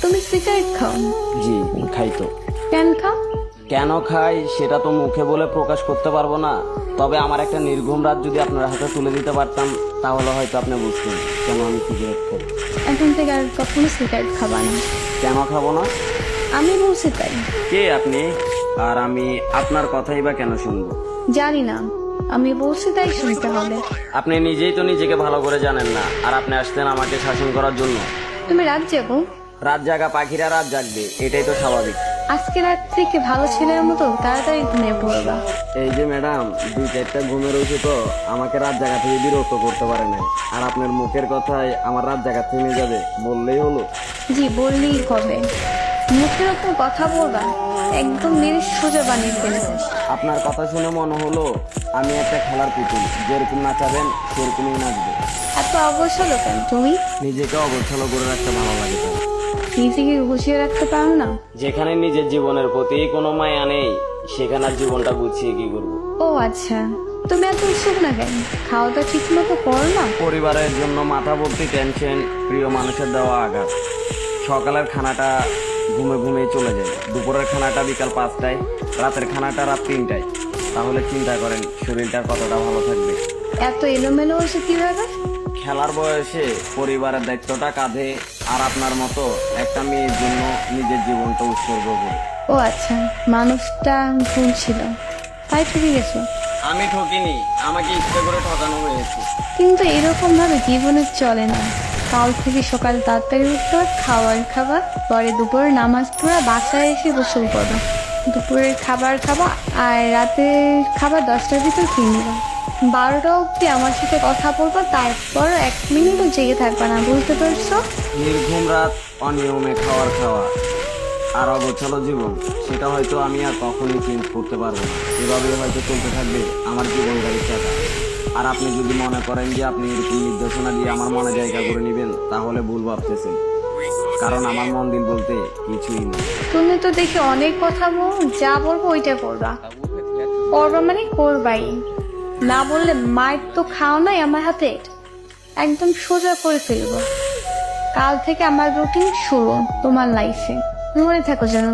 তুমি সিগারেট খাও? জি খাই তো। কেন খাও? কেন খাই সেটা তো মুখে বলে প্রকাশ করতে পারবো না, তবে আমার একটা নির্ঘুম রাত যদি আপনার হাতে তুলে দিতে পারতাম তাহলে হয়তো আপনি বুঝতেন কেন আমি সিগারেট খাই। এখন থেকে আর কখনো সিগারেট খাবা না। কেন খাবো না? আমি বলছি তাই। কে আপনি? আর আমি আপনার কথাই বা কেন শুনবো? জানি না, আমি বলছি তাই শুনতে হবে। আপনি নিজেই তো নিজেকে ভালো করে জানেন না, আর আপনি আসতেন আমাকে শাসন করার জন্য। তুমি রাত জাগো? রাত জাগা পাখিরা রাত জাগবে, এটাই তো স্বাভাবিক। আজকে রাত থেকে ভালো ছেলের মতো তাড়াতাড়ি ঘুমিয়ে পড়বা। এই যে ম্যাডাম, 2-4টা ঘুমের ওষুধ তো আমাকে রাত জাগা থেকে বিরক্ত করতে পারে নাই, আর আপনার মুখের কথায় আমার রাত জাগা থেমে যাবে বললেই হলো। জি বললেই হবে। মুখের ওপর কথা বলবা, একদম মেরে সোজা বানিয়ে ফেলবে। আপনার কথা শুনে মনে হলো আমি একটা খেলার পুতুল, যেরকম নাচাবেন সেরকমই নাচবে। এত অবসর কেন তুমি? নিজেকে অগোছালো করে রাখতে ভালো লাগে তাই। নিজেকে গুছিয়ে রাখতে পারো না? যেখানে নিজের জীবনের প্রতি কোনো মায়া নেই সেখানে আর জীবনটা গুছিয়ে কি করবো? ও আচ্ছা, তুমি এত উৎসুক না কেন? খাওয়াটা ঠিক মতো করো না? পরিবারের জন্য মাথা ভর্তি টেনশন, প্রিয় মানুষের দেওয়া আঘাত। সকালের খানাটা ঘুমে ঘুমিয়ে চলে যায়, দুপুরের খানাটা বিকাল 5টায়, রাতের খানাটা রাত 3টায়। তাহলে চিন্তা করেন শরীরটা কতটা ভালো থাকবে। এত এলোমেলো হয়েছে কিভাবে? খেলার বয়সে পরিবারের দায়িত্বটা কাঁধে, আর আপনার মতো একটা মেয়ের জন্য নিজের জীবনটা উৎসর্গ করে। ও আচ্ছা, মানুষটা ভুল ছিল, তাই ঠকে গেছে। আমি ঠকিনি, আমাকে ইচ্ছে করে ঠকানো হয়েছে। কিন্তু এরকম ভাবে জীবনে চলে না। কাল থেকে সকাল তাড়াতাড়ি উঠতে হয়, খাবার পরে দুপুরের নামাজ পড়া, বাসায় এসে গোসল করবা, দুপুরের খাবার খাবা, আর রাতের খাবার 10টার ভিতর খেয়ে নিবা। 12টা অব্দি আমার সাথে কথা বলবা, তারপর 1 মিনিটও জেগে থাকবা না, বুঝতে পারছো? নির্ঘুম রাত, অনিয়মে খাওয়া আর অগোছালো জীবন, সেটা হয়তো আমি আর কখনোই চেঞ্জ করতে পারবো না। এভাবে হয়তো চলতে থাকবে আমার জীবন গাড়ির চাকা। আর আপনি যদি মনে করেন যে আপনি এরকম নির্দেশনা দিয়ে আমার মনে জায়গা করে নেবেন তাহলে ভুল ভাবতেছেন, কারণ আমার মন দিল বলতে কিছুই নেই। তুমি তো দেখি অনেক কথা বল, যা বলবো ওইটা করবা। করবা মানে করবাই, না বললে মায়ের তো খাও নাই আমার হাতে, একদম সোজা করে ফেলবো। কাল থেকে আমার রুটিন শুরু তোমার লাইফে, মনে থাকো যেন।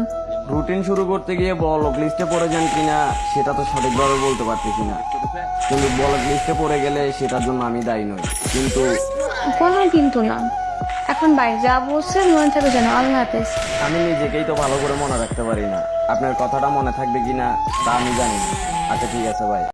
রুটিন শুরু করতে গিয়ে ব্লক লিস্টে পড়ে যান কিনা সেটা তো সঠিকভাবে বলতে পারতেছি না, কিন্তু ব্লক লিস্টে পড়ে গেলে সেটার জন্য আমি দায়ী নই। কিন্তু কোনো কিন্তু না, এখন বাইরে যা বলছে মনে থাকো যেন। আল্লাহ হাফেজ। আমি নিজেকেই তো ভালো করে মনে রাখতে পারি না, আপনার কথাটা মনে থাকবে কিনা তা আমি জানি না। আচ্ছা ঠিক আছে ভাই।